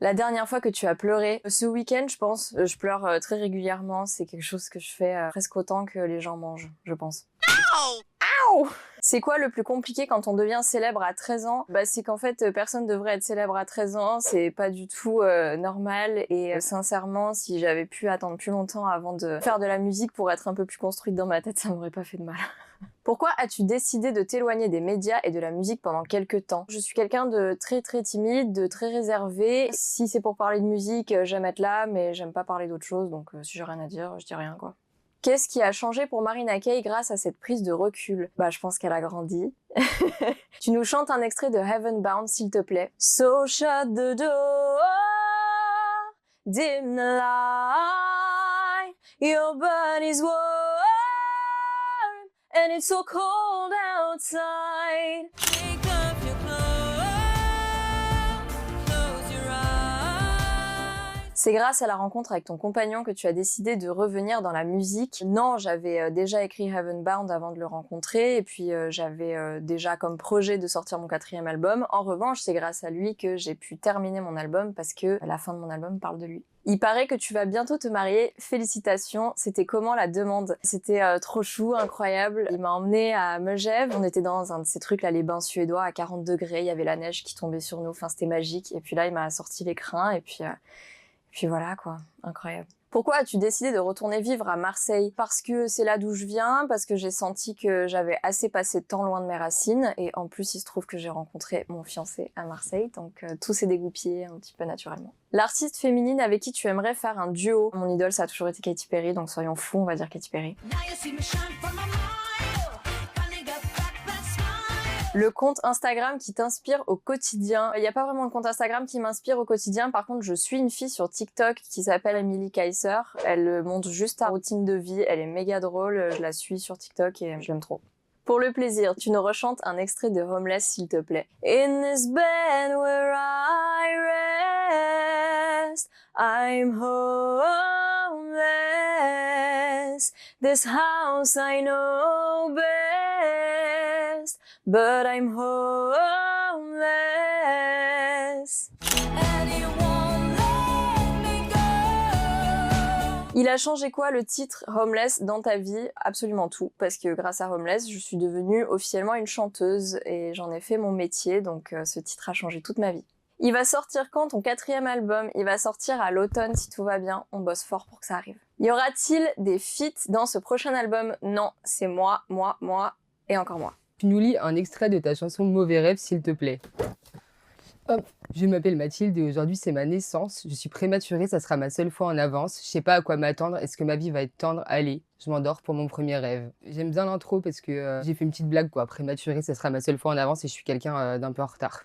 La dernière fois que tu as pleuré, ce week-end, je pense, je pleure très régulièrement. C'est quelque chose que je fais presque autant que les gens mangent, je pense. Ow! C'est quoi le plus compliqué quand on devient célèbre à 13 ans? Bah, c'est qu'en fait, personne devrait être célèbre à 13 ans. C'est pas du tout normal. Et sincèrement, si j'avais pu attendre plus longtemps avant de faire de la musique pour être un peu plus construite dans ma tête, ça m'aurait pas fait de mal. Pourquoi as-tu décidé de t'éloigner des médias et de la musique pendant quelques temps? Je suis quelqu'un de très très timide, de très réservé. Si c'est pour parler de musique, j'aime être là, mais j'aime pas parler d'autre chose, donc si j'ai rien à dire, je dis rien quoi. Qu'est-ce qui a changé pour Marina Kaye grâce à cette prise de recul? Bah, je pense qu'elle a grandi. Tu nous chantes un extrait de Heaven Bound, s'il te plaît. So shut the door, dim the light, your body's warm, and it's so cold outside. Take off your clothes, close your eyes. C'est grâce à la rencontre avec ton compagnon que tu as décidé de revenir dans la musique. Non, j'avais déjà écrit Heaven Bound avant de le rencontrer, et puis j'avais déjà comme projet de sortir mon 4e album. En revanche, c'est grâce à lui que j'ai pu terminer mon album, parce que la fin de mon album parle de lui. Il paraît que tu vas bientôt te marier. Félicitations. C'était comment la demande? C'était trop chou, incroyable. Il m'a emmené à Megève. On était dans un de ces trucs là, les bains suédois à 40 degrés. Il y avait la neige qui tombait sur nous. Enfin, c'était magique. Et puis là, il m'a sorti les crins. Et puis voilà quoi, incroyable. Pourquoi as-tu décidé de retourner vivre à Marseille? Parce que c'est là d'où je viens, parce que j'ai senti que j'avais assez passé de temps loin de mes racines, et en plus il se trouve que j'ai rencontré mon fiancé à Marseille, donc tout s'est dégoupillé un petit peu naturellement. L'artiste féminine avec qui tu aimerais faire un duo? Mon idole ça a toujours été Katy Perry, donc soyons fous, on va dire Katy Perry. Le compte Instagram qui t'inspire au quotidien. Il n'y a pas vraiment de compte Instagram qui m'inspire au quotidien. Par contre, je suis une fille sur TikTok qui s'appelle Emily Kaiser. Elle montre juste sa routine de vie. Elle est méga drôle. Je la suis sur TikTok et je l'aime trop. Pour le plaisir, tu nous rechantes un extrait de Homeless, s'il te plaît. In this bed where I rest, I'm homeless. This house I know best, but I'm homeless. And you won't let me go. Il a changé quoi le titre Homeless dans ta vie? Absolument tout, parce que grâce à Homeless, je suis devenue officiellement une chanteuse et j'en ai fait mon métier, donc ce titre a changé toute ma vie. Il va sortir quand ton 4e album? Il va sortir à l'automne si tout va bien, on bosse fort pour que ça arrive. Y aura-t-il des feats dans ce prochain album? Non, c'est moi et encore moi. Tu nous lis un extrait de ta chanson Mauvais rêve, s'il te plaît. Hop, je m'appelle Mathilde et aujourd'hui c'est ma naissance. Je suis prématurée, ça sera ma seule fois en avance. Je sais pas à quoi m'attendre. Est-ce que ma vie va être tendre? Allez, je m'endors pour mon premier rêve. J'aime bien l'intro parce que j'ai fait une petite blague quoi. Prématurée, ça sera ma seule fois en avance et je suis quelqu'un d'un peu en retard.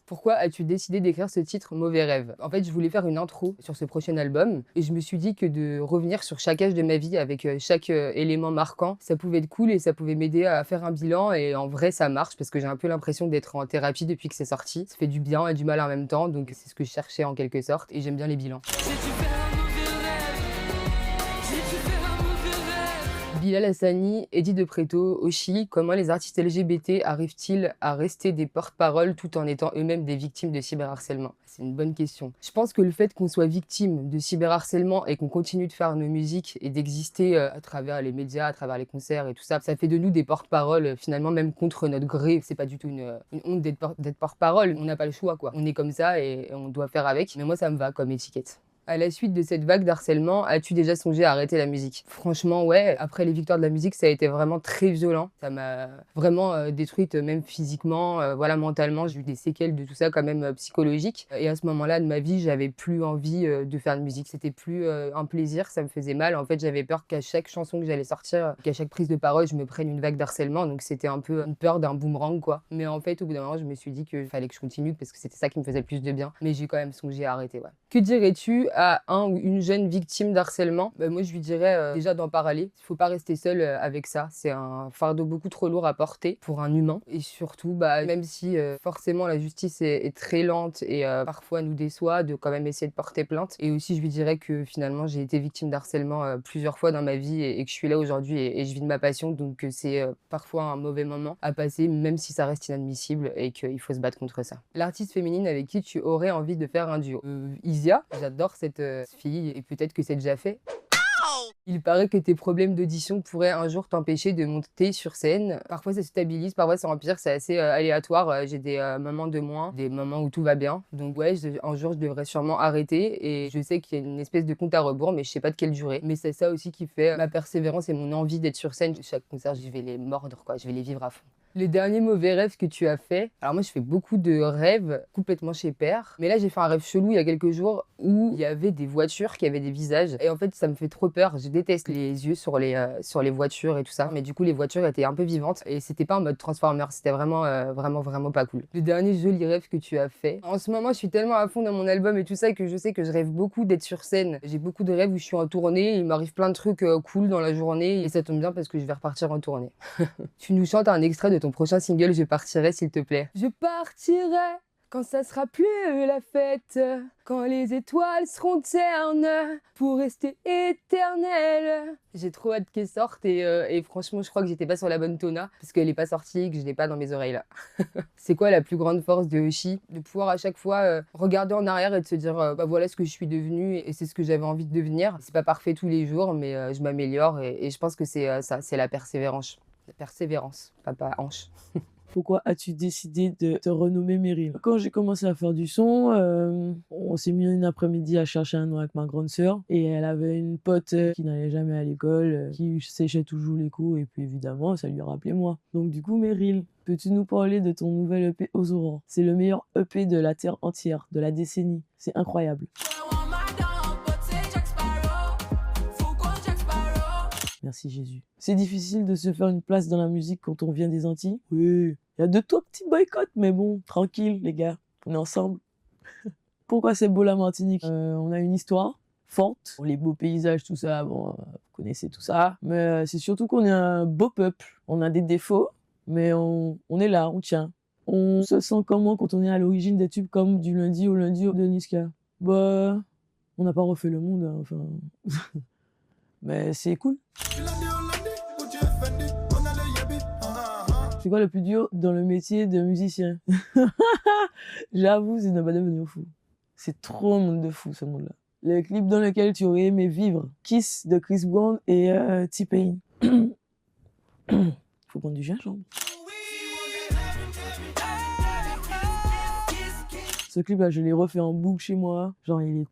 Pourquoi as-tu décidé d'écrire ce titre Mauvais rêve? En fait, je voulais faire une intro sur ce prochain album et je me suis dit que de revenir sur chaque âge de ma vie avec chaque élément marquant, ça pouvait être cool et ça pouvait m'aider à faire un bilan et en vrai ça marche parce que j'ai un peu l'impression d'être en thérapie depuis que c'est sorti. Ça fait du bien et du mal en même temps, donc c'est ce que je cherchais en quelque sorte et j'aime bien les bilans. Bilal Hassani, Eddie de Pretto, Oshi, comment les artistes LGBT arrivent-ils à rester des porte-parole tout en étant eux-mêmes des victimes de cyberharcèlement? C'est une bonne question. Je pense que le fait qu'on soit victime de cyberharcèlement et qu'on continue de faire nos musiques et d'exister à travers les médias, à travers les concerts et tout ça, ça fait de nous des porte-parole finalement même contre notre gré. C'est pas du tout une honte d'être porte-parole. On n'a pas le choix quoi. On est comme ça et on doit faire avec. Mais moi ça me va comme étiquette. À la suite de cette vague d'harcèlement, as-tu déjà songé à arrêter la musique? Franchement, ouais. Après les victoires de la musique, ça a été vraiment très violent. Ça m'a vraiment détruite, même physiquement, voilà, mentalement. J'ai eu des séquelles de tout ça quand même psychologiques. Et à ce moment-là de ma vie, j'avais plus envie de faire de musique. C'était plus un plaisir, ça me faisait mal. En fait, j'avais peur qu'à chaque chanson que j'allais sortir, qu'à chaque prise de parole, je me prenne une vague d'harcèlement. Donc c'était un peu une peur d'un boomerang, quoi. Mais en fait, au bout d'un moment, je me suis dit qu'il fallait que je continue parce que c'était ça qui me faisait le plus de bien. Mais j'ai quand même songé à arrêter, ouais. Que dirais-tu à un ou une jeune victime d'harcèlement, bah, moi je lui dirais déjà d'en parler. Il faut pas rester seul avec ça. C'est un fardeau beaucoup trop lourd à porter pour un humain. Et surtout, bah, même si forcément la justice est très lente et parfois nous déçoit, de quand même essayer de porter plainte. Et aussi je lui dirais que finalement j'ai été victime d'harcèlement plusieurs fois dans ma vie et que je suis là aujourd'hui et je vis de ma passion. Donc c'est parfois un mauvais moment à passer, même si ça reste inadmissible et qu'il faut se battre contre ça. L'artiste féminine avec qui tu aurais envie de faire un duo? Isia, j'adore cette fille et peut-être que c'est déjà fait. Il paraît que tes problèmes d'audition pourraient un jour t'empêcher de monter sur scène. Parfois ça se stabilise, parfois ça empire, c'est assez aléatoire. J'ai des moments de moins, des moments où tout va bien. Donc ouais, un jour je devrais sûrement arrêter et je sais qu'il y a une espèce de compte à rebours, mais je sais pas de quelle durée. Mais c'est ça aussi qui fait ma persévérance et mon envie d'être sur scène. Chaque concert, je vais les mordre, quoi. Je vais les vivre à fond. Les derniers mauvais rêves que tu as faits. Alors moi, je fais beaucoup de rêves complètement chez Père. Mais là, j'ai fait un rêve chelou il y a quelques jours où il y avait des voitures qui avaient des visages. Et en fait, ça me fait trop peur. Je déteste les yeux sur les voitures et tout ça. Mais du coup, les voitures étaient un peu vivantes. Et c'était pas en mode Transformers. C'était vraiment, vraiment pas cool. Le dernier joli rêve que tu as fait. En ce moment, je suis tellement à fond dans mon album et tout ça que je sais que je rêve beaucoup d'être sur scène. J'ai beaucoup de rêves où je suis en tournée. Il m'arrive plein de trucs cool dans la journée. Et ça tombe bien parce que je vais repartir en tournée. Tu nous chantes un extrait de ton prochain single, Je partirai s'il te plaît. Je partirai quand ça sera plus la fête, quand les étoiles seront ternes pour rester éternelles. J'ai trop hâte qu'elle sorte et franchement je crois que j'étais pas sur la bonne tona parce qu'elle est pas sortie et que je l'ai pas dans mes oreilles là. C'est quoi la plus grande force de Hoshi? De pouvoir à chaque fois regarder en arrière et de se dire bah voilà ce que je suis devenue et c'est ce que j'avais envie de devenir. C'est pas parfait tous les jours mais je m'améliore et je pense que c'est ça, c'est la persévérance. La persévérance, pas hanche. Pourquoi as-tu décidé de te renommer Meryl? Quand j'ai commencé à faire du son, on s'est mis une après-midi à chercher un nom avec ma grande sœur et elle avait une pote qui n'allait jamais à l'école, qui séchait toujours les cours et puis évidemment ça lui a rappelé moi. Donc du coup Meryl, peux-tu nous parler de ton nouvel EP Aux Aurores? C'est le meilleur EP de la terre entière, de la décennie. C'est incroyable. Merci Jésus. C'est difficile de se faire une place dans la musique quand on vient des Antilles. Oui, il y a 2-3 petits boycotts, mais bon, tranquille les gars, on est ensemble. Pourquoi c'est beau la Martinique? On a une histoire forte, les beaux paysages, tout ça, bon, vous connaissez tout ça. Mais c'est surtout qu'on est un beau peuple. On a des défauts, mais on est là, on tient. On se sent comment quand on est à l'origine des tubes comme Du lundi au lundi de Niska? Bah, on n'a pas refait le monde, hein, enfin... Mais c'est cool. C'est quoi le plus dur dans le métier de musicien? J'avoue, c'est de ne pas devenir fou. C'est trop un monde de fou, ce monde-là. Le clip dans lequel tu aurais aimé vivre, Kiss de Chris Brown et T-Pain. Faut prendre du gingembre. Ce clip-là, je l'ai refait en boucle chez moi. Genre, il est...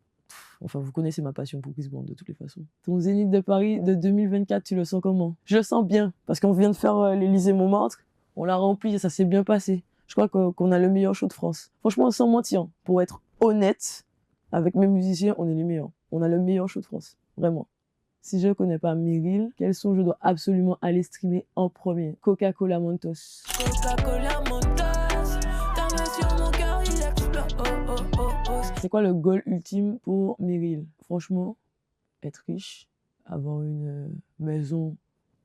Enfin, vous connaissez ma passion pour Chris Brown de toutes les façons. Ton Zénith de Paris de 2024, tu le sens comment? Je le sens bien, parce qu'on vient de faire l'Élysée-Montmartre. On l'a rempli et ça s'est bien passé. Je crois qu'on a le meilleur show de France. Franchement, sans mentir, pour être honnête, avec mes musiciens, on est les meilleurs. On a le meilleur show de France, vraiment. Si je ne connais pas Meryl, quel son je dois absolument aller streamer en premier? Coca-Cola Mentos. Coca-Cola Mentos, ta main sur mon cœur, il explose. Oh, oh, oh, oh. C'est quoi le goal ultime pour Meryl? Franchement, être riche, avoir une maison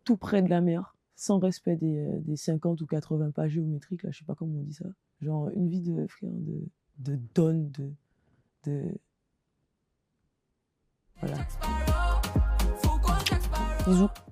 tout près de la mer, sans respect des 50 ou 80 pas géométriques, là, je sais pas comment on dit ça. Genre une vie de frère, de donne, de... Voilà. Bisous.